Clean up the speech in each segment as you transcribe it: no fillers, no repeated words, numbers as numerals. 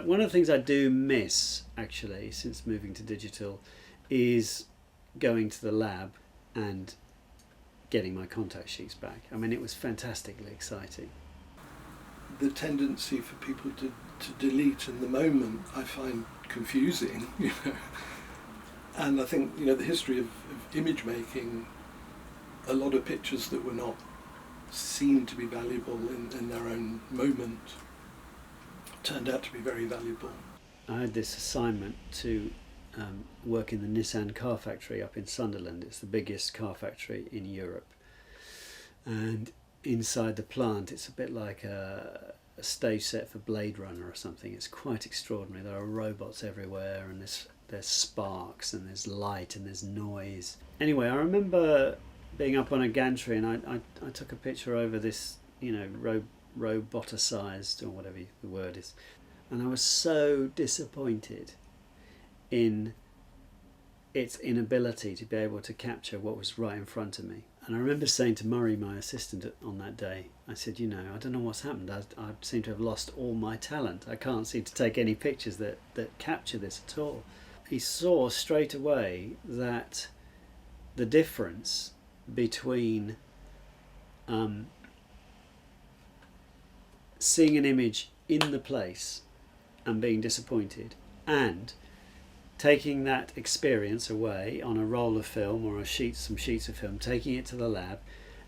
One of the things I do miss, actually, since moving to digital, is going to the lab and getting my contact sheets back. I mean, it was fantastically exciting. The tendency for people to delete in the moment I find confusing, you know. And I think, you know, the history of image making, a lot of pictures that were not seen to be valuable in their own moment turned out to be very valuable. I had this assignment to work in the Nissan car factory up in Sunderland. It's the biggest car factory in Europe. And inside the plant, it's a bit like a stage set for Blade Runner or something. It's quite extraordinary. There are robots everywhere, and there's sparks, and there's light, and there's noise. Anyway, I remember being up on a gantry, and I took a picture over this, you know, roboticized, or whatever the word is, and I was so disappointed in its inability to be able to capture what was right in front of me. And I remember saying to Murray, my assistant on that day, I said, you know, I don't know what's happened. I seem to have lost all my talent. I can't seem to take any pictures that capture this at all. He saw straight away that the difference between seeing an image in the place and being disappointed, and taking that experience away on a roll of film or some sheets of film, taking it to the lab,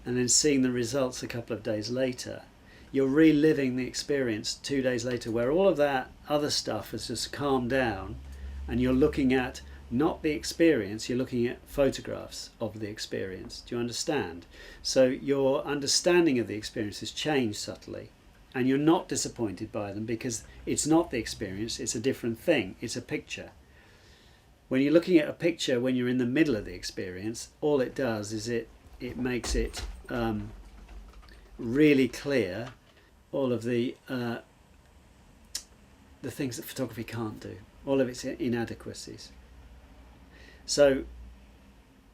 and then seeing the results a couple of days later. You're reliving the experience 2 days later, where all of that other stuff has just calmed down, and you're looking at not the experience, you're looking at photographs of the experience. Do you understand? So your understanding of the experience has changed subtly, and you're not disappointed by them because it's not the experience, it's a different thing, it's a picture. When you're looking at a picture when you're in the middle of the experience, all it does is it makes it really clear all of the things that photography can't do, all of its inadequacies. So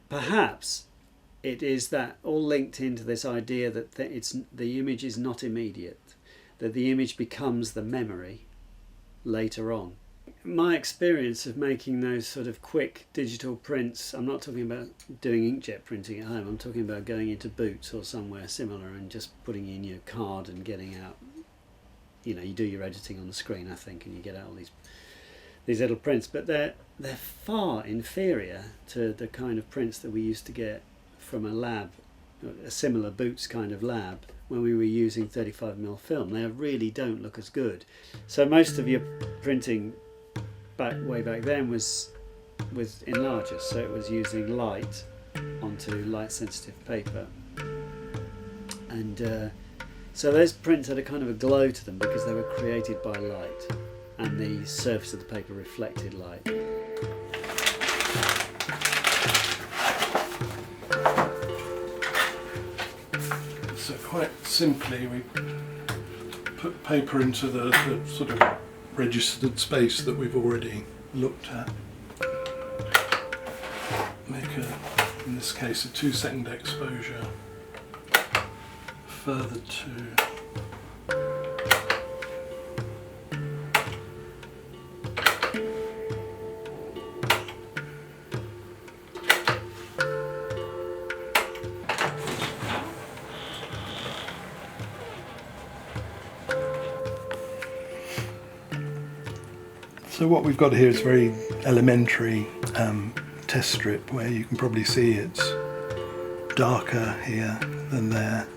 perhaps it is that all linked into this idea that the image is not immediate, that the image becomes the memory later on. My experience of making those sort of quick digital prints, I'm not talking about doing inkjet printing at home, I'm talking about going into Boots or somewhere similar and just putting in your card and getting out, you know, you do your editing on the screen, I think, and you get out all these little prints, but they're far inferior to the kind of prints that we used to get from a lab, a similar Boots kind of lab, when we were using 35mm film. They really don't look as good. So most of your printing way back then was with enlargers, so it was using light onto light sensitive paper, and so those prints had a kind of a glow to them because they were created by light, and the surface of the paper reflected light. So quite simply, we put paper into the sort of registered space that we've already looked at. Make in this case, a 2-second exposure. Further 2. So what we've got here is a very elementary test strip where you can probably see it's darker here than there,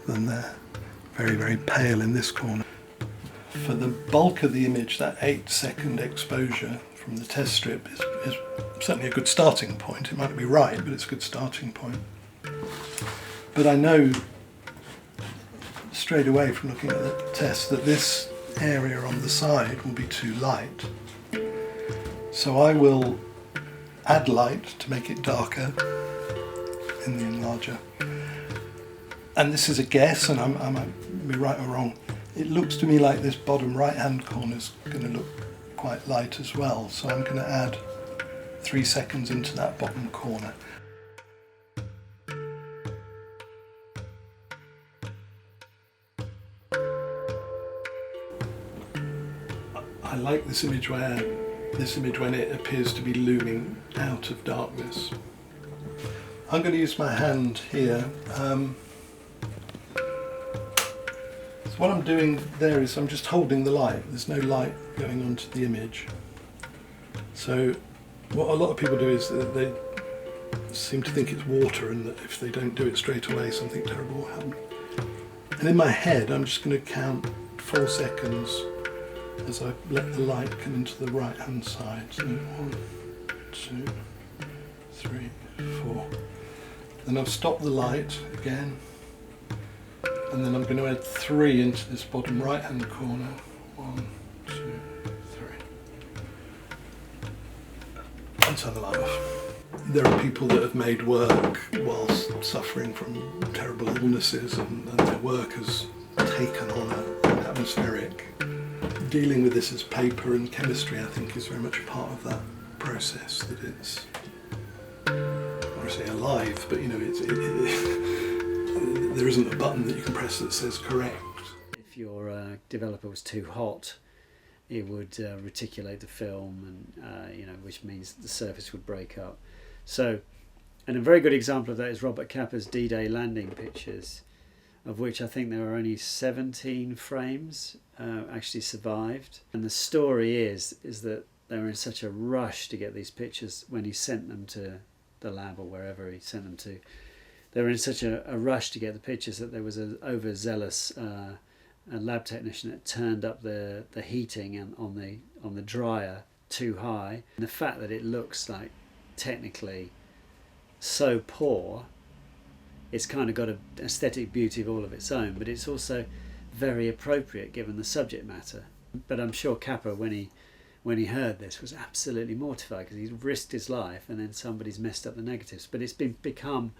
very, very pale in this corner. For the bulk of the image, that 8-second exposure from the test strip is certainly a good starting point. It might not be right, but it's a good starting point. But I know straight away from looking at the test that this area on the side will be too light. So I will add light to make it darker in the enlarger. And this is a guess, and I might be right or wrong. it looks to me like this bottom right hand corner is going to look quite light as well, so I'm going to add 3 seconds into that bottom corner. I like this image when it appears to be looming out of darkness. I'm going to use my hand here. So what I'm doing there is I'm just holding the light. There's no light going onto the image. So what a lot of people do is that they seem to think it's water, and that if they don't do it straight away something terrible will happen. And in my head I'm just going to count 4 seconds as I let the light come into the right hand side. So 1, 2, 3, 4. Then I've stopped the light again, and then I'm going to add 3 into this bottom right hand corner. 1, 2, 3. And turn the light off. There are people that have made work whilst suffering from terrible illnesses, and their work has taken on an atmospheric. Dealing with this as paper and chemistry, I think, is very much a part of that process, that it's, I say alive, but you know, there isn't a button that you can press that says correct. If your developer was too hot, it would reticulate the film, and which means the surface would break up. So, and a very good example of that is Robert Capa's D-Day landing pictures, of which I think there are only 17 frames actually survived. And the story is that they were in such a rush to get these pictures when he sent them to the lab or wherever he sent them to. They were in such a rush to get the pictures that there was an overzealous lab technician that turned up the heating and on the dryer too high. And the fact that it looks like technically so poor, it's kind of got an aesthetic beauty of all of its own, but it's also very appropriate given the subject matter. But I'm sure Capa, when he heard this, was absolutely mortified, because he'd risked his life and then somebody's messed up the negatives. But it's become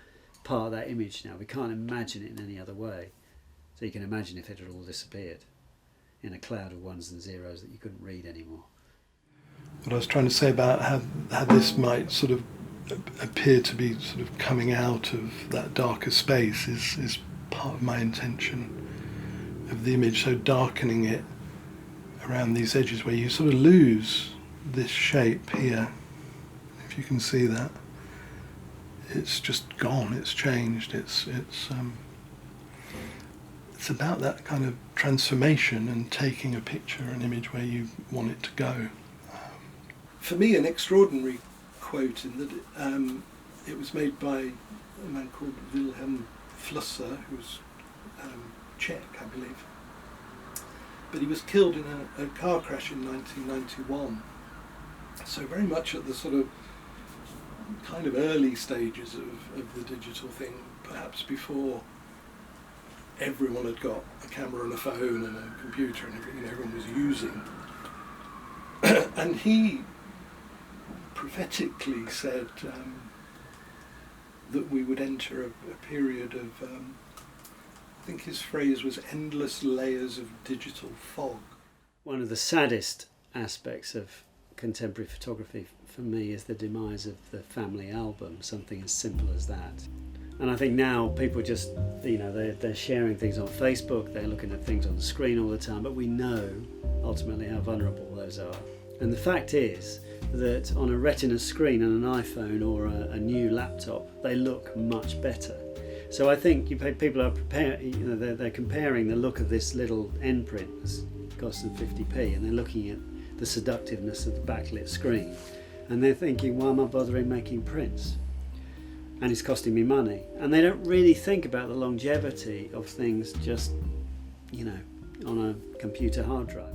part of that image now. We can't imagine it in any other way. So you can imagine if it had all disappeared in a cloud of ones and zeros that you couldn't read anymore. What I was trying to say about how this might sort of appear to be sort of coming out of that darker space is part of my intention of the image. So darkening it around these edges where you sort of lose this shape here, if you can see that, it's just gone, it's changed, it's about that kind of transformation and taking a picture, an image where you want it to go. For me, an extraordinary quote in that it was made by a man called Wilhelm Flusser, who was Czech, I believe. But he was killed in a car crash in 1991. So very much at the sort of kind of early stages of the digital thing, perhaps before everyone had got a camera and a phone and a computer and everything everyone was using. And he prophetically said that we would enter a period of, I think his phrase was, endless layers of digital fog. One of the saddest aspects of contemporary photography for me is the demise of the family album, something as simple as that. And I think now people just, they're sharing things on Facebook, they're looking at things on the screen all the time, but we know ultimately how vulnerable those are. And the fact is that on a Retina screen on an iPhone or a new laptop, they look much better. So I think people are they're comparing the look of this little end print that's costing 50p, and they're looking at the seductiveness of the backlit screen, and they're thinking, why am I bothering making prints? And it's costing me money. And they don't really think about the longevity of things just, on a computer hard drive.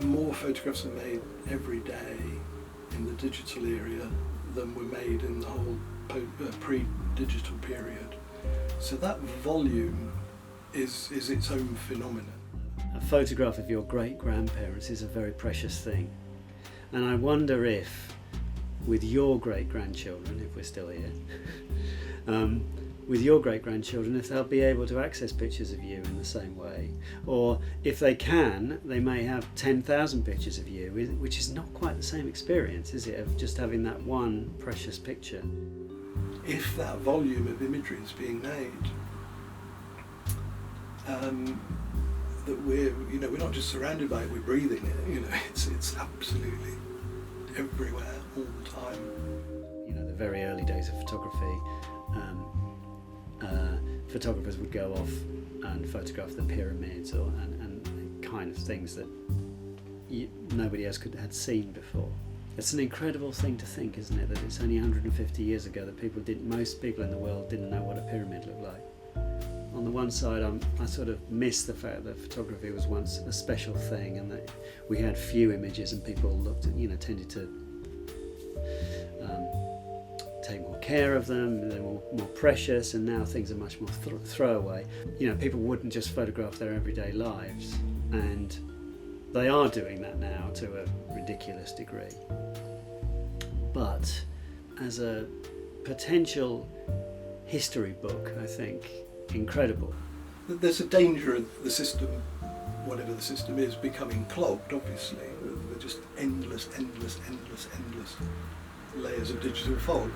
More photographs are made every day in the digital era than were made in the whole pre-digital period. So that volume is its own phenomenon. A photograph of your great-grandparents is a very precious thing. And I wonder if, with your great-grandchildren, if we're still here, with your great-grandchildren if they'll be able to access pictures of you in the same way, or if they can, they may have 10,000 pictures of you, which is not quite the same experience, is it, of just having that one precious picture. If that volume of imagery is being made, that we're not just surrounded by it, we're breathing it. It's absolutely everywhere all the time. The very early days of photography, photographers would go off and photograph the pyramids and kind of things that nobody else had seen before. It's an incredible thing to think, isn't it, that it's only 150 years ago that most people in the world didn't know what a pyramid looked like. On the one side, I sort of miss the fact that photography was once a special thing, and that we had few images, and people tended to take more care of them. They're more precious, and now things are much more throwaway. People wouldn't just photograph their everyday lives, and they are doing that now to a ridiculous degree. But as a potential history book, I think incredible. There's a danger of the system, whatever the system is, becoming clogged, obviously, with just endless layers of digital fog.